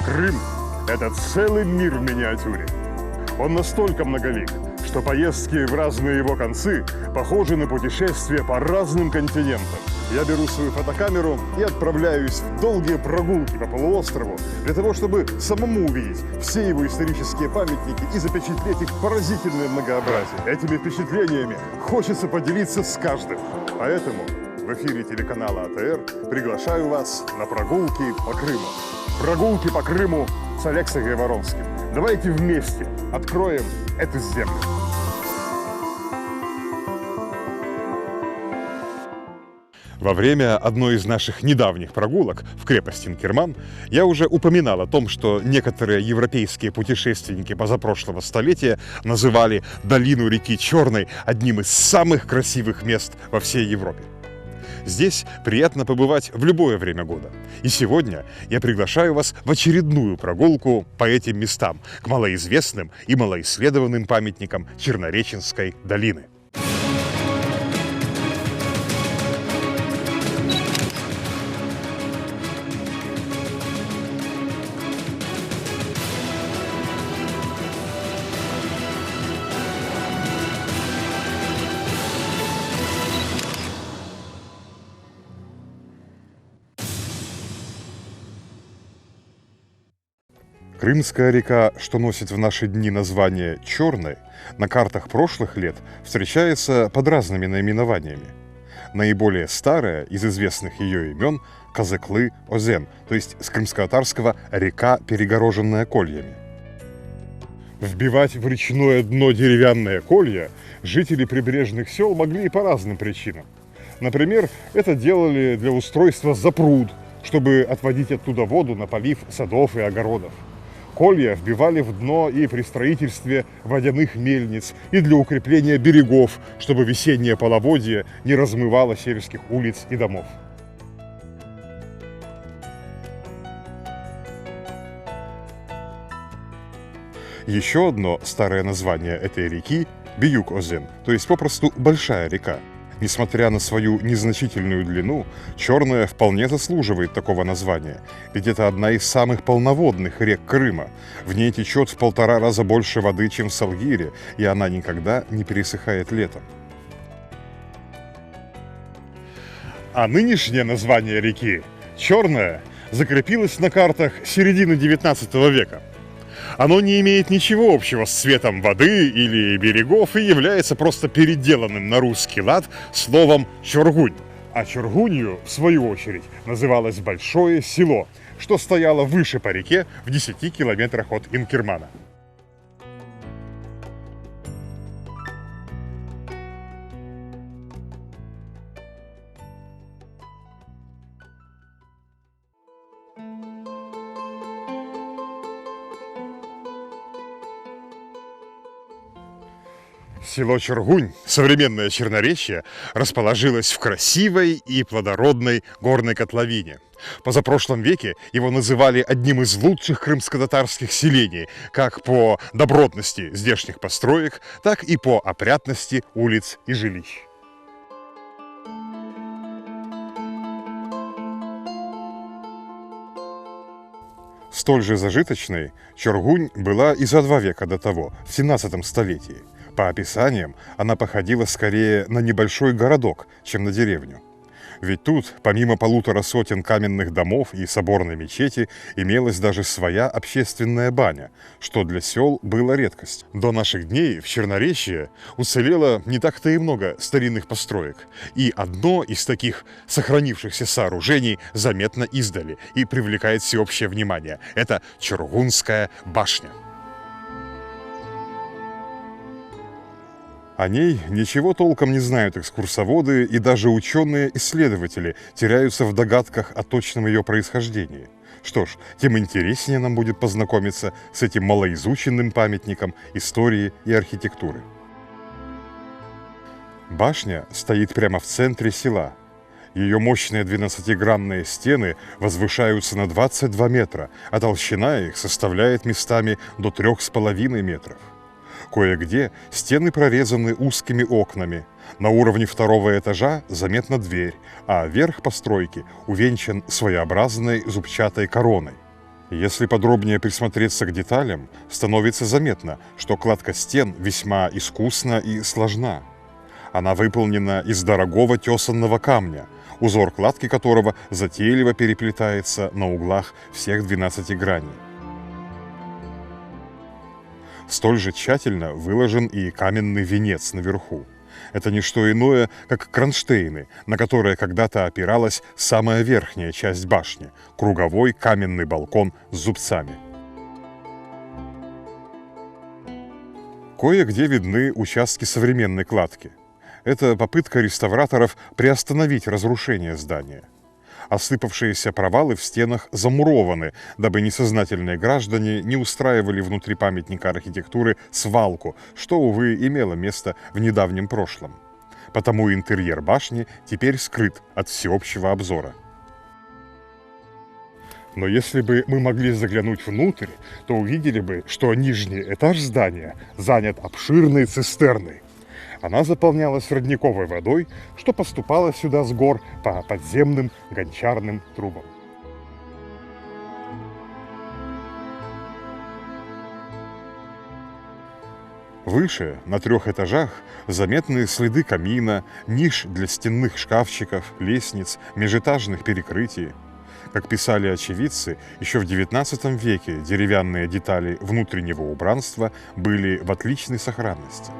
Крым – это целый мир в миниатюре. Он настолько многолик, что поездки в разные его концы похожи на путешествия по разным континентам. Я беру свою фотокамеру и отправляюсь в долгие прогулки по полуострову для того, чтобы самому увидеть все его исторические памятники и запечатлеть их поразительное многообразие. Этими впечатлениями хочется поделиться с каждым. Поэтому в эфире телеканала АТР приглашаю вас на прогулки по Крыму. Прогулки по Крыму с Алексеем Гайворонским. Давайте вместе откроем эту землю. Во время одной из наших недавних прогулок в крепость Инкерман я уже упоминал о том, что некоторые европейские путешественники позапрошлого столетия называли долину реки Черной одним из самых красивых мест во всей Европе. Здесь приятно побывать в любое время года. И сегодня я приглашаю вас в очередную прогулку по этим местам, к малоизвестным и малоисследованным памятникам Чернореченской долины. Крымская река, что носит в наши дни название Черной, на картах прошлых лет встречается под разными наименованиями. Наиболее старая из известных ее имен – Казыклы-Озен, то есть с крымско-татарского «река, перегороженная кольями». Вбивать в речное дно деревянные колья жители прибрежных сел могли и по разным причинам. Например, это делали для устройства запруд, чтобы отводить оттуда воду на полив садов и огородов. Колья вбивали в дно и при строительстве водяных мельниц, и для укрепления берегов, чтобы весеннее половодье не размывало сельских улиц и домов. Еще одно старое название этой реки – Бийук-Озен, то есть попросту «большая река». Несмотря на свою незначительную длину, Черная вполне заслуживает такого названия, ведь это одна из самых полноводных рек Крыма. В ней течет в 1,5 раза больше воды, чем в Салгире, и она никогда не пересыхает летом. А нынешнее название реки, Черная, закрепилось на картах середины XIX века. Оно не имеет ничего общего с цветом воды или берегов и является просто переделанным на русский лад словом «чоргунь». А Чоргунью, в свою очередь, называлось большое село, что стояло выше по реке в 10 километрах от Инкермана. Село Чоргунь, современное Черноречье, расположилось в красивой и плодородной горной котловине. В позапрошлом веке его называли одним из лучших крымско-татарских селений, как по добротности здешних построек, так и по опрятности улиц и жилищ. Столь же зажиточной Чоргунь была и за 2 века до того, в 17 столетии. По описаниям, она походила скорее на небольшой городок, чем на деревню. Ведь тут, помимо 1,5 сотен каменных домов и соборной мечети, имелась даже своя общественная баня, что для сел было редкость. До наших дней в Черноречье уцелело не так-то и много старинных построек, и одно из таких сохранившихся сооружений заметно издали и привлекает всеобщее внимание. Это Чоргунская башня. О ней ничего толком не знают экскурсоводы, и даже ученые-исследователи теряются в догадках о точном ее происхождении. Что ж, тем интереснее нам будет познакомиться с этим малоизученным памятником истории и архитектуры. Башня стоит прямо в центре села. Ее мощные 12-гранные стены возвышаются на 22 метра, а толщина их составляет местами до 3,5 метров. Кое-где стены прорезаны узкими окнами. На уровне 2-го этажа заметна дверь, а верх постройки увенчан своеобразной зубчатой короной. Если подробнее присмотреться к деталям, становится заметно, что кладка стен весьма искусна и сложна. Она выполнена из дорогого тесанного камня, узор кладки которого затейливо переплетается на углах всех 12 граней. Столь же тщательно выложен и каменный венец наверху. Это не что иное, как кронштейны, на которые когда-то опиралась самая верхняя часть башни – круговой каменный балкон с зубцами. Кое-где видны участки современной кладки. Это попытка реставраторов приостановить разрушение здания. Осыпавшиеся провалы в стенах замурованы, дабы несознательные граждане не устраивали внутри памятника архитектуры свалку, что, увы, имело место в недавнем прошлом. Потому интерьер башни теперь скрыт от всеобщего обзора. Но если бы мы могли заглянуть внутрь, то увидели бы, что нижний этаж здания занят обширной цистерной. Она заполнялась родниковой водой, что поступало сюда с гор по подземным гончарным трубам. Выше, на 3 этажах, заметны следы камина, ниш для стенных шкафчиков, лестниц, межэтажных перекрытий. Как писали очевидцы, еще в XIX веке деревянные детали внутреннего убранства были в отличной сохранности.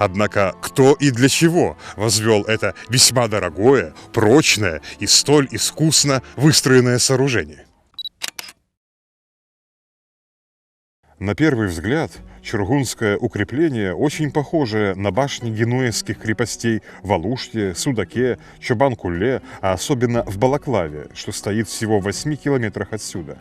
Однако кто и для чего возвел это весьма дорогое, прочное и столь искусно выстроенное сооружение? На первый взгляд, чургунское укрепление очень похоже на башни генуэзских крепостей в Алуште, Судаке, Чобан-Куле, а особенно в Балаклаве, что стоит всего в 8 километрах отсюда.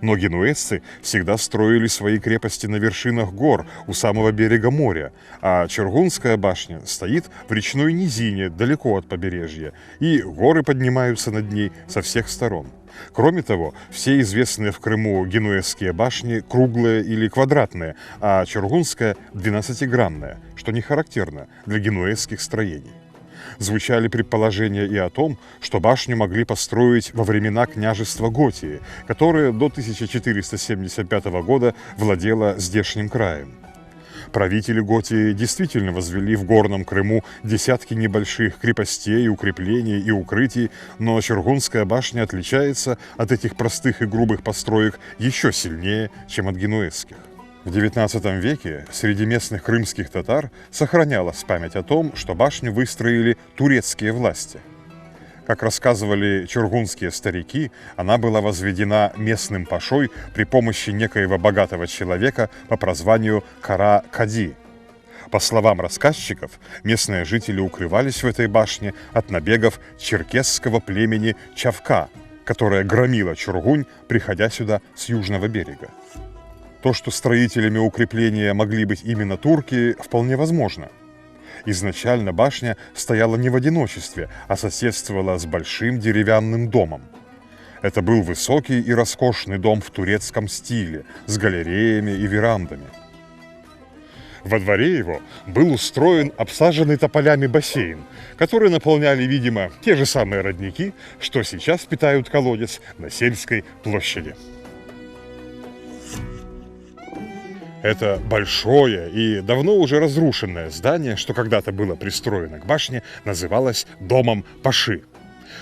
Но генуэзцы всегда строили свои крепости на вершинах гор у самого берега моря, а Чургунская башня стоит в речной низине далеко от побережья, и горы поднимаются над ней со всех сторон. Кроме того, все известные в Крыму генуэзские башни круглые или квадратные, а Чургунская – 12-гранная, что не характерно для генуэзских строений. Звучали предположения и о том, что башню могли построить во времена княжества Готии, которое до 1475 года владело здешним краем. Правители Готии действительно возвели в горном Крыму десятки небольших крепостей, укреплений и укрытий, но Чургунская башня отличается от этих простых и грубых построек еще сильнее, чем от генуэзских. В XIX веке среди местных крымских татар сохранялась память о том, что башню выстроили турецкие власти. Как рассказывали чургунские старики, она была возведена местным пашой при помощи некоего богатого человека по прозванию Кара-Кади. По словам рассказчиков, местные жители укрывались в этой башне от набегов черкесского племени Чавка, которое громило Чургунь, приходя сюда с южного берега. То, что строителями укрепления могли быть именно турки, вполне возможно. Изначально башня стояла не в одиночестве, а соседствовала с большим деревянным домом. Это был высокий и роскошный дом в турецком стиле, с галереями и верандами. Во дворе его был устроен обсаженный тополями бассейн, который наполняли, видимо, те же самые родники, что сейчас питают колодец на Сельской площади. Это большое и давно уже разрушенное здание, что когда-то было пристроено к башне, называлось домом Паши.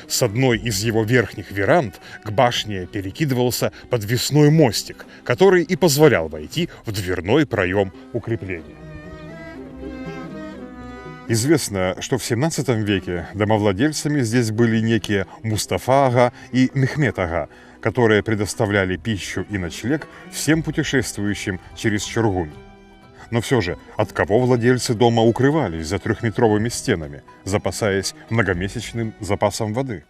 С одной из его верхних веранд к башне перекидывался подвесной мостик, который и позволял войти в дверной проем укрепления. Известно, что в XVII веке домовладельцами здесь были некие Мустафа-ага и Мехмед-ага, которые предоставляли пищу и ночлег всем путешествующим через Чургунь. Но все же, от кого владельцы дома укрывались за 3-метровыми стенами, запасаясь многомесячным запасом воды?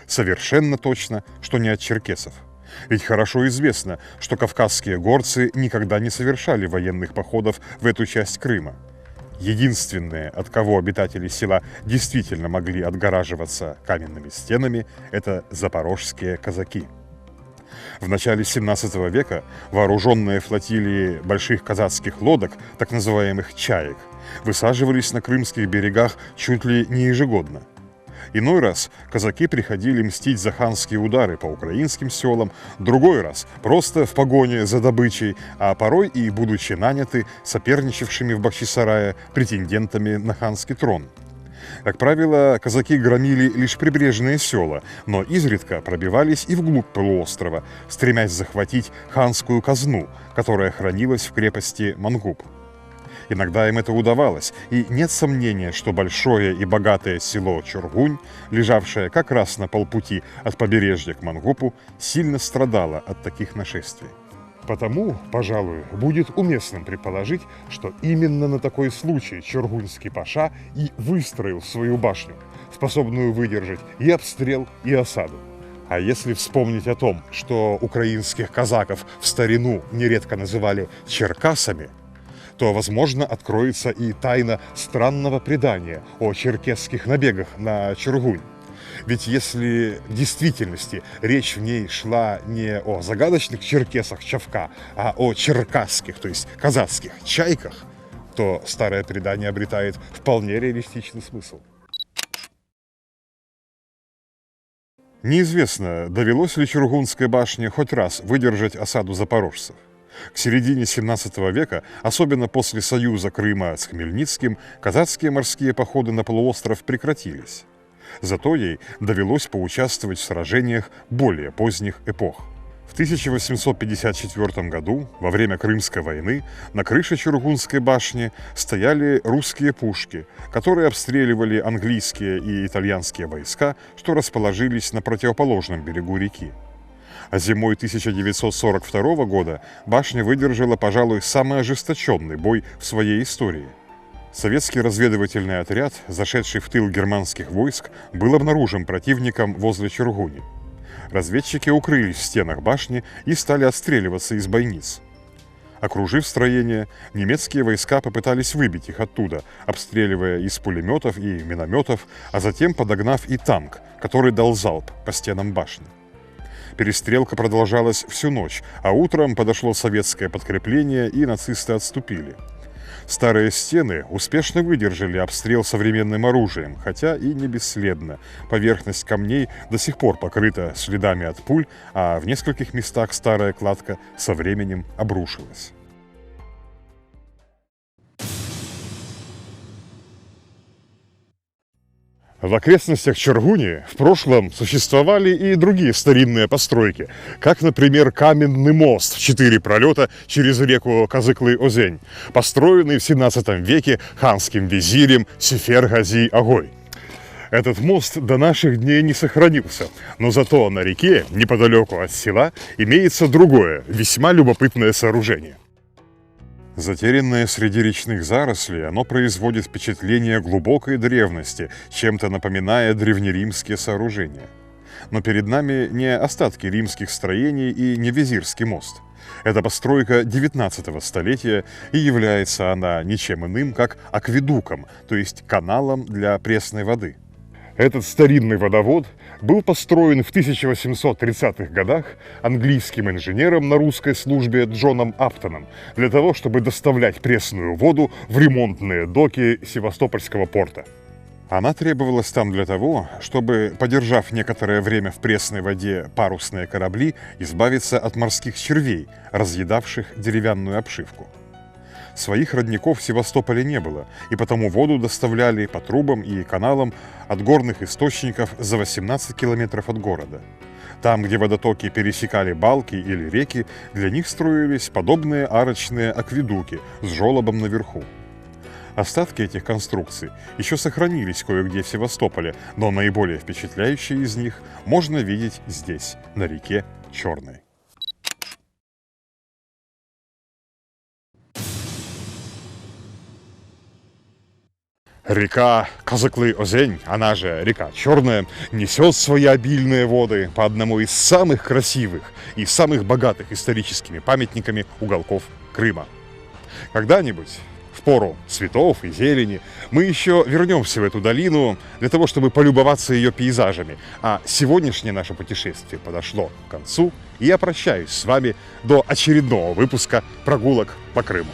Совершенно точно, что не от черкесов. Ведь хорошо известно, что кавказские горцы никогда не совершали военных походов в эту часть Крыма. Единственные, от кого обитатели села действительно могли отгораживаться каменными стенами, это запорожские казаки. В начале 17 века вооруженные флотилии больших казацких лодок, так называемых «чаек», высаживались на крымских берегах чуть ли не ежегодно. Иной раз казаки приходили мстить за ханские удары по украинским селам, другой раз просто в погоне за добычей, а порой и будучи наняты соперничавшими в Бахчисарае претендентами на ханский трон. Как правило, казаки громили лишь прибрежные села, но изредка пробивались и вглубь полуострова, стремясь захватить ханскую казну, которая хранилась в крепости Мангуб. Иногда им это удавалось, и нет сомнения, что большое и богатое село Чоргунь, лежавшее как раз на полпути от побережья к Мангупу, сильно страдало от таких нашествий. Потому, пожалуй, будет уместным предположить, что именно на такой случай чоргуньский паша и выстроил свою башню, способную выдержать и обстрел, и осаду. А если вспомнить о том, что украинских казаков в старину нередко называли черкасами, то, возможно, откроется и тайна странного предания о черкесских набегах на Чоргунь. Ведь если в действительности речь в ней шла не о загадочных черкесах Чавка, а о черкасских, то есть казацких чайках, то старое предание обретает вполне реалистичный смысл. Неизвестно, довелось ли Чоргунской башне хоть раз выдержать осаду запорожцев. К середине 17 века, особенно после союза Крыма с Хмельницким, казацкие морские походы на полуостров прекратились. Зато ей довелось поучаствовать в сражениях более поздних эпох. В 1854 году, во время Крымской войны, на крыше Чоргунской башни стояли русские пушки, которые обстреливали английские и итальянские войска, что расположились на противоположном берегу реки. А зимой 1942 года башня выдержала, пожалуй, самый ожесточенный бой в своей истории. Советский разведывательный отряд, зашедший в тыл германских войск, был обнаружен противником возле Чоргуни. Разведчики укрылись в стенах башни и стали отстреливаться из бойниц. Окружив строение, немецкие войска попытались выбить их оттуда, обстреливая из пулеметов и минометов, а затем подогнав и танк, который дал залп по стенам башни. Перестрелка продолжалась всю ночь, а утром подошло советское подкрепление, и нацисты отступили. Старые стены успешно выдержали обстрел современным оружием, хотя и не бесследно. Поверхность камней до сих пор покрыта следами от пуль, а в нескольких местах старая кладка со временем обрушилась. В окрестностях Чоргуни в прошлом существовали и другие старинные постройки, как, например, каменный мост в 4 пролета через реку Казыклы-Озень, построенный в 17 веке ханским визирем Сефер-Гази-Агой. Этот мост до наших дней не сохранился, но зато на реке, неподалеку от села, имеется другое, весьма любопытное сооружение. Затерянное среди речных зарослей, оно производит впечатление глубокой древности, чем-то напоминая древнеримские сооружения. Но перед нами не остатки римских строений и не Визирский мост. Это постройка 19 столетия, и является она ничем иным, как акведуком, то есть каналом для пресной воды. Этот старинный водовод был построен в 1830-х годах английским инженером на русской службе Джоном Аптоном для того, чтобы доставлять пресную воду в ремонтные доки Севастопольского порта. Она требовалась там для того, чтобы, подержав некоторое время в пресной воде парусные корабли, избавиться от морских червей, разъедавших деревянную обшивку. Своих родников в Севастополе не было, и потому воду доставляли по трубам и каналам от горных источников за 18 километров от города. Там, где водотоки пересекали балки или реки, для них строились подобные арочные акведуки с желобом наверху. Остатки этих конструкций еще сохранились кое-где в Севастополе, но наиболее впечатляющие из них можно видеть здесь, на реке Черной. Река Казыклы-Озень, она же река Черная, несет свои обильные воды по одному из самых красивых и самых богатых историческими памятниками уголков Крыма. Когда-нибудь, в пору цветов и зелени, мы еще вернемся в эту долину для того, чтобы полюбоваться ее пейзажами. А сегодняшнее наше путешествие подошло к концу, и я прощаюсь с вами до очередного выпуска «Прогулок по Крыму».